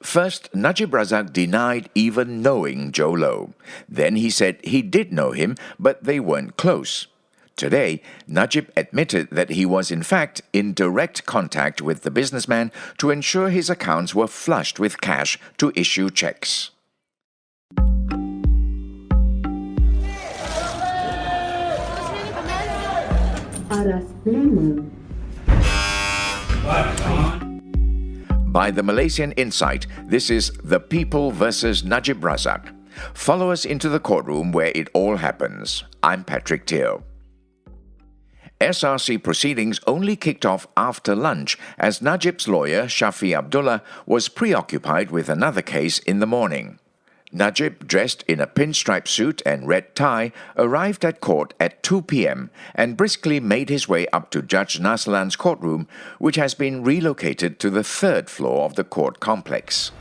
First, Najib Razak denied even knowing Jho Low. Then he said he did know him, but they weren't close. Today, Najib admitted that he was in fact in direct contact with the businessman to ensure his accounts were flushed with cash to issue cheques. By the Malaysian Insight, this is The People versus Najib Razak. Follow us into the courtroom where it all happens. I'm Patrick Teo. SRC proceedings only kicked off after lunch as Najib's lawyer, Shafi Abdullah, was preoccupied with another case in the morning. Najib, dressed in a pinstripe suit and red tie, arrived at court at 2 p.m. and briskly made his way up to Judge Naslan's courtroom, which has been relocated to the third floor of the court complex.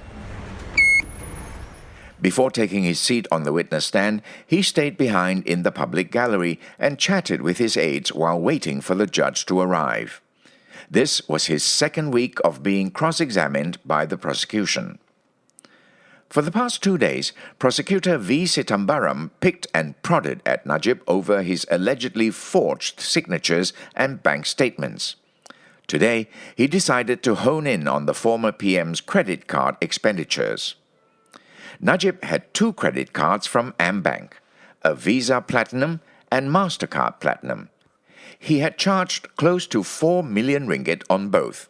Before taking his seat on the witness stand, he stayed behind in the public gallery and chatted with his aides while waiting for the judge to arrive. This was his second week of being cross-examined by the prosecution. For the past 2 days, prosecutor V. Sitambaram picked and prodded at Najib over his allegedly forged signatures and bank statements. Today, he decided to hone in on the former PM's credit card expenditures. Najib had 2 credit cards from AmBank, a Visa Platinum and MasterCard Platinum. He had charged close to 4 million ringgit on both.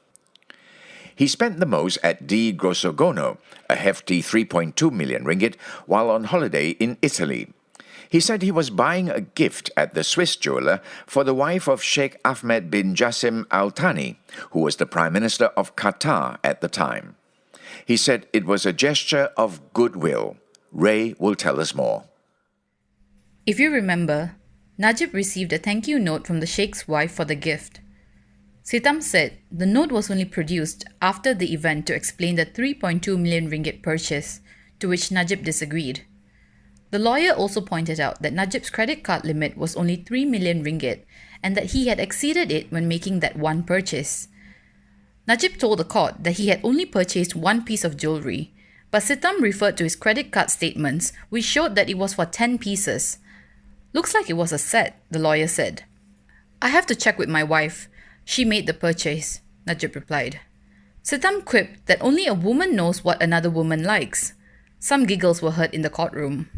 He spent the most at Di Grossogono, a hefty 3.2 million ringgit, while on holiday in Italy. He said he was buying a gift at the Swiss jeweler for the wife of Sheikh Ahmed bin Jassim Al Thani, who was the Prime Minister of Qatar at the time. He said it was a gesture of goodwill. Ray will tell us more. If you remember, Najib received a thank you note from the Sheikh's wife for the gift. Sitam said the note was only produced after the event to explain the 3.2 million ringgit purchase, to which Najib disagreed. The lawyer also pointed out that Najib's credit card limit was only 3 million ringgit and that he had exceeded it when making that one purchase. Najib told the court that he had only purchased one piece of jewellery, but Sitam referred to his credit card statements, which showed that it was for 10 pieces. Looks like it was a set, the lawyer said. I have to check with my wife. She made the purchase, Najib replied. Sitam quipped that only a woman knows what another woman likes. Some giggles were heard in the courtroom.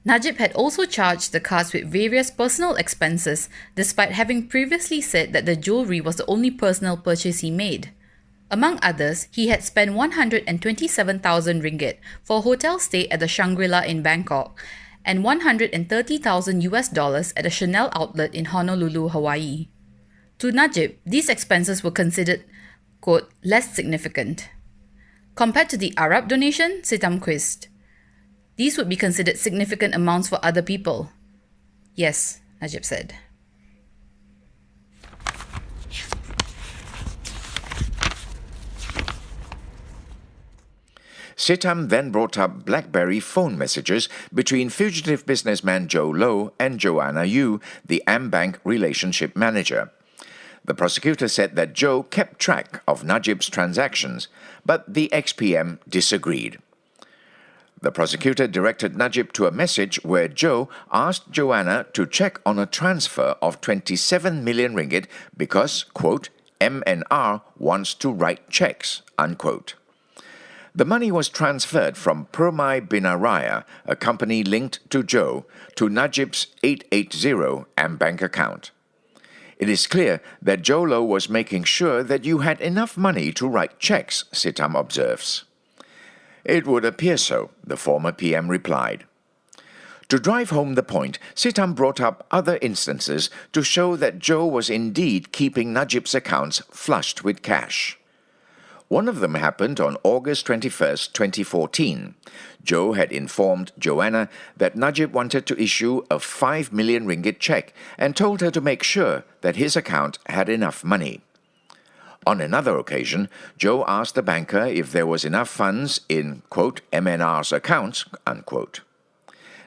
Najib had also charged the cards with various personal expenses, despite having previously said that the jewellery was the only personal purchase he made. Among others, he had spent 127,000 ringgit for a hotel stay at the Shangri-La in Bangkok and 130,000 US dollars at a Chanel outlet in Honolulu, Hawaii. To Najib, these expenses were considered, quote, less significant. Compared to the Arab donation, Sitam quizzed. These would be considered significant amounts for other people. Yes, Najib said. Sitam then brought up BlackBerry phone messages between fugitive businessman Jho Low and Joanna Yu, the AmBank relationship manager. The prosecutor said that Jho kept track of Najib's transactions, but the ex-PM disagreed. The prosecutor directed Najib to a message where Jho asked Joanna to check on a transfer of 27 million ringgit because, quote, MNR wants to write cheques, unquote. The money was transferred from Permai Binaraya, a company linked to Jho, to Najib's 880 AmBank account. It is clear that Jho Low was making sure that you had enough money to write cheques, Sitam observes. It would appear so, the former PM replied. To drive home the point, Sitam brought up other instances to show that Jho was indeed keeping Najib's accounts flushed with cash. One of them happened on August 21, 2014. Jho had informed Joanna that Najib wanted to issue a 5 million ringgit cheque and told her to make sure that his account had enough money. On another occasion, Jho asked the banker if there was enough funds in, quote, MNR's accounts, unquote.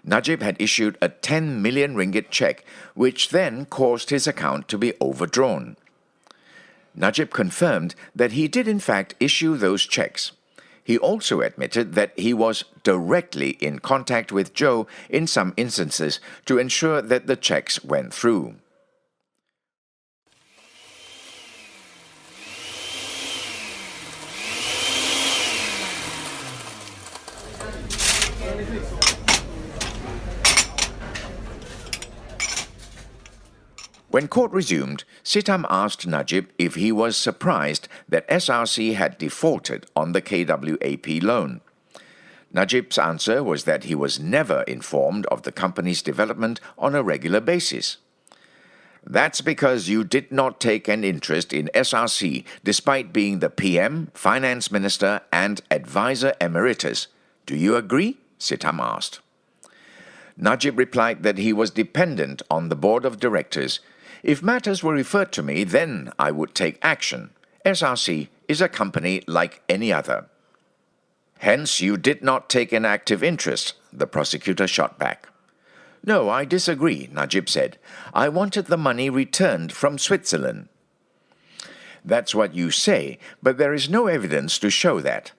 Najib had issued a 10 million ringgit cheque, which then caused his account to be overdrawn. Najib confirmed that he did in fact issue those cheques. He also admitted that he was directly in contact with Jho in some instances to ensure that the cheques went through. When court resumed, Sitam asked Najib if he was surprised that SRC had defaulted on the KWAP loan. Najib's answer was that he was never informed of the company's development on a regular basis. That's because you did not take an interest in SRC despite being the PM, Finance Minister and Advisor Emeritus. Do you agree? Sitam asked. Najib replied that he was dependent on the board of directors. If matters were referred to me, then I would take action. SRC is a company like any other. Hence, you did not take an active interest, the prosecutor shot back. No, I disagree, Najib said. I wanted the money returned from Switzerland. That's what you say, but there is no evidence to show that.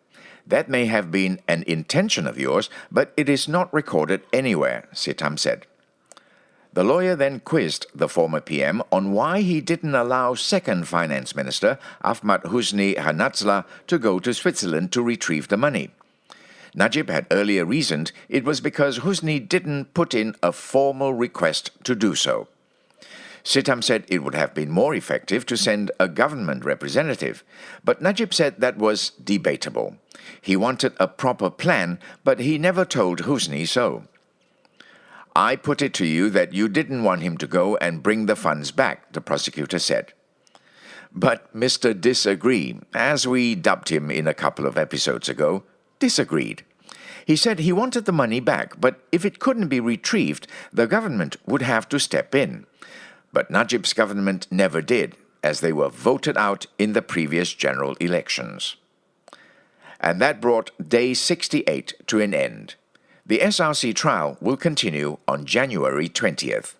That may have been an intention of yours, but it is not recorded anywhere, Sitam said. The lawyer then quizzed the former PM on why he didn't allow second Finance Minister Ahmad Husni Hanatzla to go to Switzerland to retrieve the money. Najib had earlier reasoned it was because Husni didn't put in a formal request to do so. Sitam said it would have been more effective to send a government representative, but Najib said that was debatable. He wanted a proper plan, but he never told Husni so. I put it to you that you didn't want him to go and bring the funds back, the prosecutor said. But Mr. Disagree, as we dubbed him in a couple of episodes ago, disagreed. He said he wanted the money back, but if it couldn't be retrieved, the government would have to step in. But Najib's government never did, as they were voted out in the previous general elections. And that brought day 68 to an end. The SRC trial will continue on January 20th.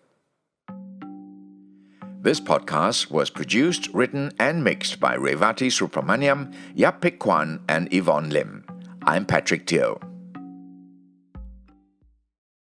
This podcast was produced, written and mixed by Revati Subramaniam, Yap Pik Kwan and Yvonne Lim. I'm Patrick Teo.